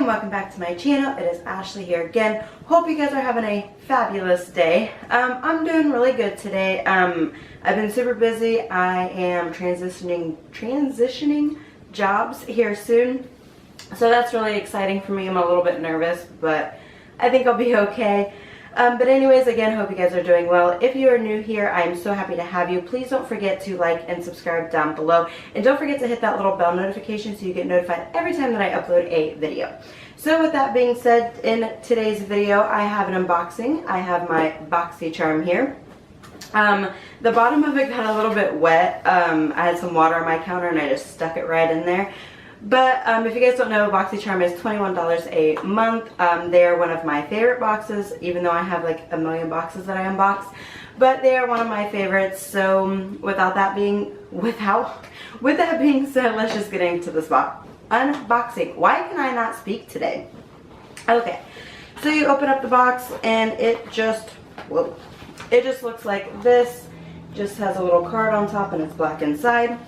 and welcome back to my channel. It is Ashley here again. Hope you guys are having a fabulous day. I'm doing really good today. I've been super busy. I am transitioning jobs here soon, so that's really exciting for me. I'm a little bit nervous, but I think I'll be okay. But anyways, again, hope you guys are doing well. If you are new here, I'm so happy to have you. Please don't forget to like and subscribe down below. And don't forget to hit that little bell notification so you get notified every time that I upload a video. So with that being said, in today's video, I have an unboxing. I have my Boxy charm here. The bottom of it got a little bit wet. I had some water on my counter and I just stuck it right in there. But if you guys don't know, Boxy Charm is $21 a month. They are one of my favorite boxes, even though I have like a million boxes that I unbox. But they are one of my favorites. So with that being said, let's just get into this unboxing. Why can I not speak today? Okay, so you open up the box and it just looks like this. Just has a little card on top and it's black inside.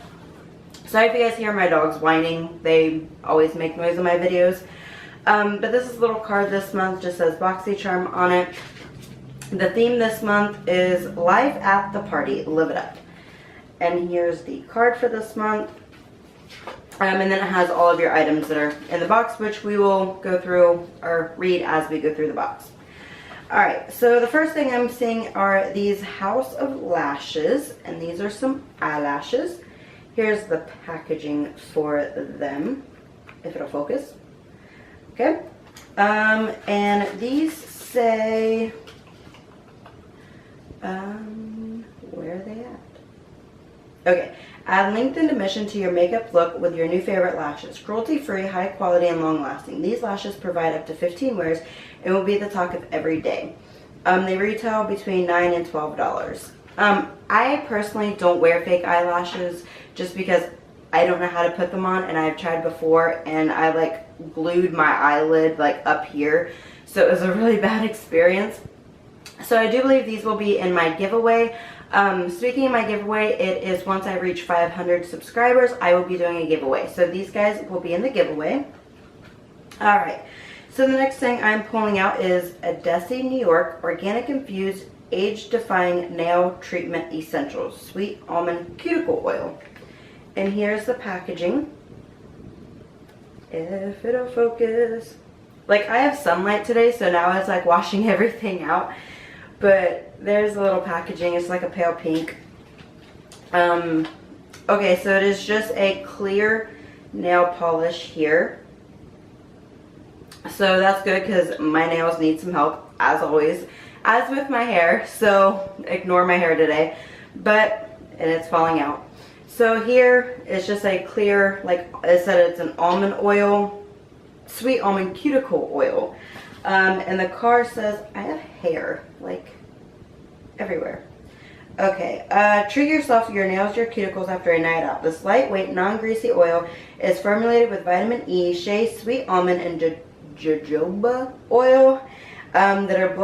Sorry if you guys hear my dogs whining. They always make noise in my videos. But this is a little card this month. Just says Boxy Charm on it. The theme this month is Life at the Party. Live it up. And here's the card for this month. And then it has all of your items that are in the box, which we will go through or read as we go through the box. Alright, so the first thing I'm seeing are these House of Lashes. And these are some eyelashes. Here's the packaging for them, if it'll focus. Okay. And these say, where are they at? Okay. Add lengthened emission to your makeup look with your new favorite lashes. Cruelty-free, high quality, and long-lasting. These lashes provide up to 15 wears and will be the talk of every day. They retail between $9 and $12. I personally don't wear fake eyelashes just because I don't know how to put them on, and I've tried before and I like glued my eyelid like up here, so it was a really bad experience. So I do believe these will be in my giveaway. Speaking of my giveaway, it is once I reach 500 subscribers, I will be doing a giveaway. So these guys will be in the giveaway. Alright, so the next thing I'm pulling out is a Desi New York Organic Infused Age-Defying Nail Treatment Essentials Sweet Almond Cuticle Oil. And here's the packaging. If it'll focus. Like, I have sunlight today, so now it's like washing everything out. But there's a little packaging. It's like a pale pink. Okay, so it is just a clear nail polish here. So that's good because my nails need some help, as always. As with my hair, so ignore my hair today, and it's falling out. So here it's just a clear, like I said, it's an almond oil, sweet almond cuticle oil. And the card says, I have hair, like everywhere. Okay, treat yourself to your nails, your cuticles after a night out. This lightweight, non-greasy oil is formulated with vitamin E, shea, sweet almond, and jojoba oil that are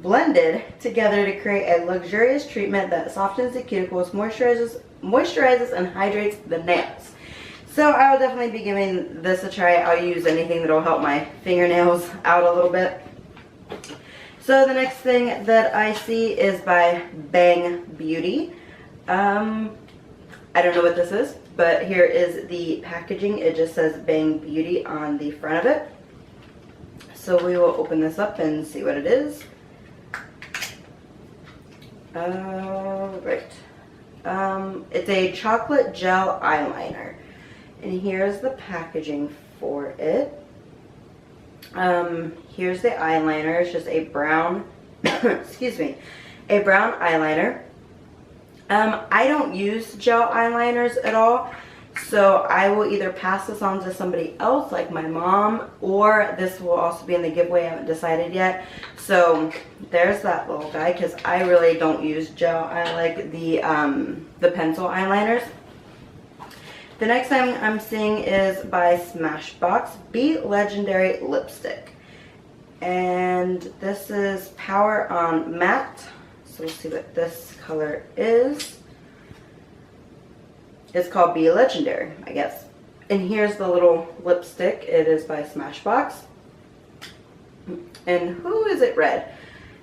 blended together to create a luxurious treatment that softens the cuticles, moisturizes and hydrates the nails. So I will definitely be giving this a try. I'll use anything that will help my fingernails out a little bit. So the next thing that I see is by Bang Beauty. I don't know what this is, but here is the packaging. It just says Bang Beauty on the front of it. So we will open this up and see what it is. Right. It's a chocolate gel eyeliner. And here's the packaging for it. Here's the eyeliner. It's just a brown, excuse me, a brown eyeliner. I don't use gel eyeliners at all. So I will either pass this on to somebody else, like my mom, or this will also be in the giveaway. I haven't decided yet. So there's that little guy, because I really don't use gel. I like the pencil eyeliners. The next thing I'm seeing is by Smashbox, Be Legendary Lipstick. And this is Power on Matte. So we'll see what this color is. It's called Be Legendary, I guess. And here's the little lipstick. It is by Smashbox. And who is it? Red.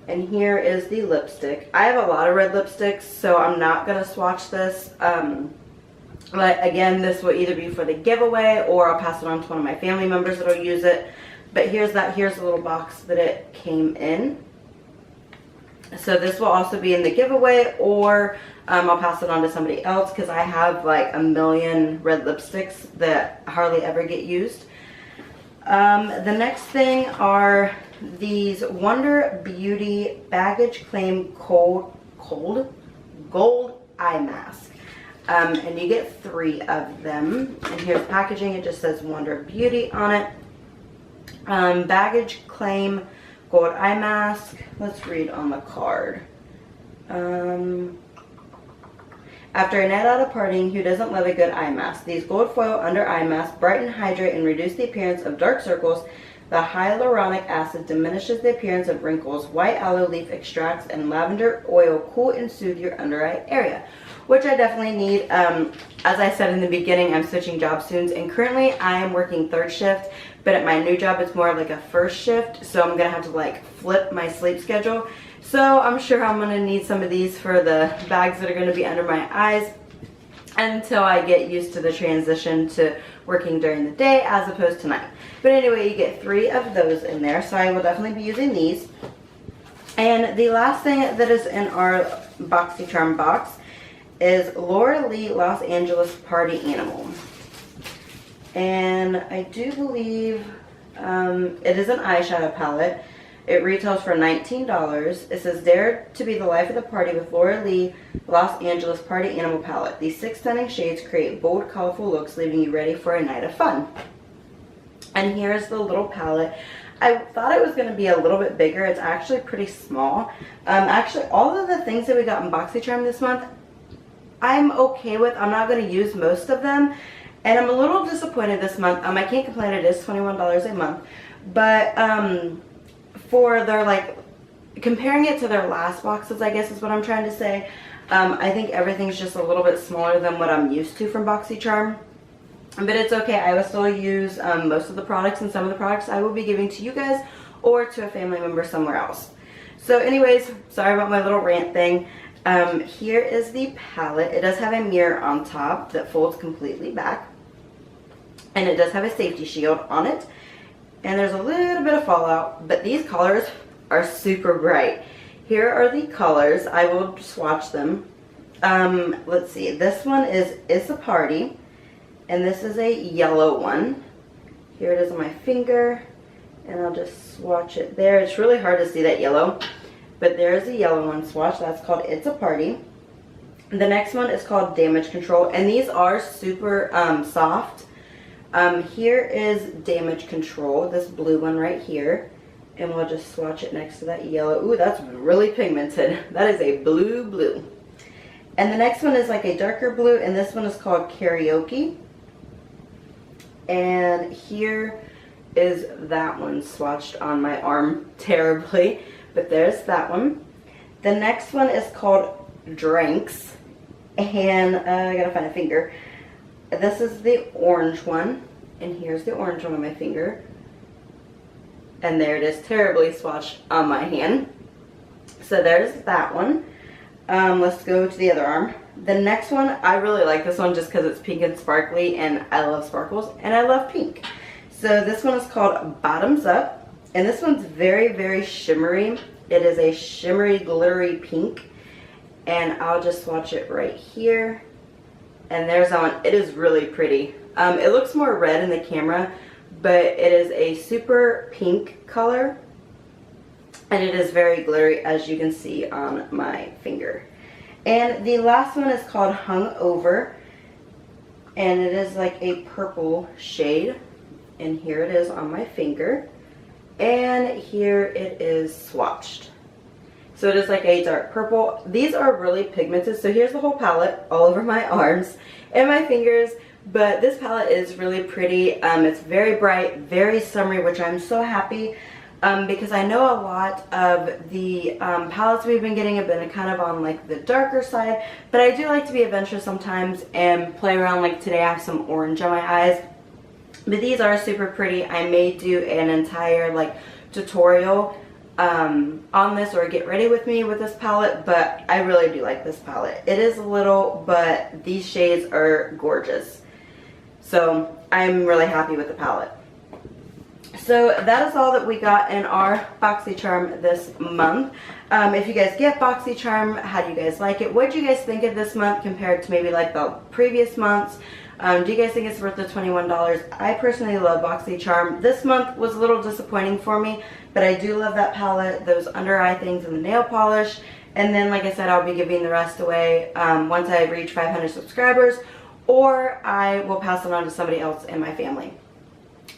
And here is the lipstick. I have a lot of red lipsticks, so I'm not going to swatch this. But again, this will either be for the giveaway or I'll pass it on to one of my family members that'll use it. But here's the little box that it came in. So this will also be in the giveaway, or I'll pass it on to somebody else because I have like a million red lipsticks that hardly ever get used. The next thing are these Wonder Beauty Baggage Claim Gold Eye Mask. And you get 3 of them. And here's the packaging. It just says Wonder Beauty on it. Baggage Claim Gold Eye Mask. Let's read on the card. After a night out of partying, who doesn't love a good eye mask? These gold foil under eye masks brighten, hydrate, and reduce the appearance of dark circles. The hyaluronic acid diminishes the appearance of wrinkles. White aloe leaf extracts and lavender oil cool and soothe your under eye area, which I definitely need. As I said in the beginning, I'm switching jobs soon, and currently I am working 3rd shift, but at my new job it's more of like a 1st shift, so I'm gonna have to like flip my sleep schedule. So I'm sure I'm gonna need some of these for the bags that are gonna be under my eyes until I get used to the transition to working during the day as opposed to night. But anyway, you get 3 of those in there, so I will definitely be using these. And the last thing that is in our BoxyCharm box is Laura Lee Los Angeles Party Animal. And I do believe it is an eyeshadow palette. It retails for $19. It says, Dare to be the life of the party with Laura Lee Los Angeles Party Animal Palette. These 6 stunning shades create bold, colorful looks, leaving you ready for a night of fun. And here's the little palette. I thought it was going to be a little bit bigger. It's actually pretty small. Actually, all of the things that we got in BoxyCharm this month, I'm okay with. I'm not going to use most of them. And I'm a little disappointed this month. I can't complain. It is $21 a month. But for their, like, comparing it to their last boxes, I guess is what I'm trying to say. I think everything's just a little bit smaller than what I'm used to from BoxyCharm. But it's okay. I will still use most of the products, and some of the products I will be giving to you guys or to a family member somewhere else. So anyways, sorry about my little rant thing. Here is the palette. It does have a mirror on top that folds completely back. And it does have a safety shield on it. And there's a little bit of fallout, but these colors are super bright. Here are the colors. I will swatch them. Let's see. This one is It's a Party. And this is a yellow one. Here it is on my finger. And I'll just swatch it there. It's really hard to see that yellow. But there's a yellow one swatch. That's called It's a Party. The next one is called Damage Control. And these are super soft. Here is Damage Control. This blue one right here. And we'll just swatch it next to that yellow. Ooh, that's really pigmented. That is a blue. And the next one is like a darker blue. And this one is called Karaoke. And here is that one swatched on my arm terribly. But there's that one. The next one is called Drinks. And I gotta find a finger. This is the orange one. And here's the orange one on my finger. And there it is, terribly swatched on my hand. So there's that one. Let's go to the other arm. The next one, I really like this one just because it's pink and sparkly, and I love sparkles, and I love pink. So this one is called Bottoms Up, and this one's very shimmery. It is a shimmery, glittery pink, and I'll just swatch it right here. And there's that one. It is really pretty. It looks more red in the camera, but it is a super pink color, and it is very glittery, as you can see on my finger. And the last one is called Hung Over, and it is like a purple shade. And here it is on my finger. And here it is swatched. So it is like a dark purple. These are really pigmented. So here's the whole palette all over my arms and my fingers. But this palette is really pretty. It's very bright, very summery, which I'm so happy. Because I know a lot of the palettes we've been getting have been kind of on like the darker side, but I do like to be adventurous sometimes and play around. Like today I have some orange on my eyes, But these are super pretty. I may do an entire like tutorial on this, or get ready with me with this palette, but I really do like this palette. It is little, but these shades are gorgeous. So I'm really happy with the palette. So that is all that we got in our BoxyCharm this month. If you guys get BoxyCharm, how do you guys like it? What do you guys think of this month compared to maybe like the previous months? Do you guys think it's worth the $21? I personally love BoxyCharm. This month was a little disappointing for me, but I do love that palette, those under eye things, and the nail polish. And then, like I said, I'll be giving the rest away once I reach 500 subscribers, or I will pass it on to somebody else in my family.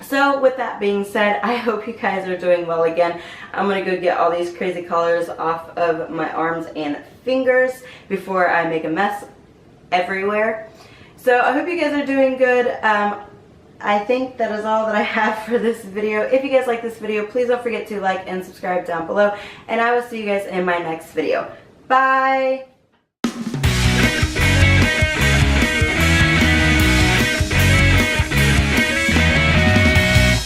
So with that being said, I hope you guys are doing well again. I'm going to go get all these crazy colors off of my arms and fingers before I make a mess everywhere. So I hope you guys are doing good. I think that is all that I have for this video. If you guys like this video, please don't forget to like and subscribe down below. And I will see you guys in my next video. Bye!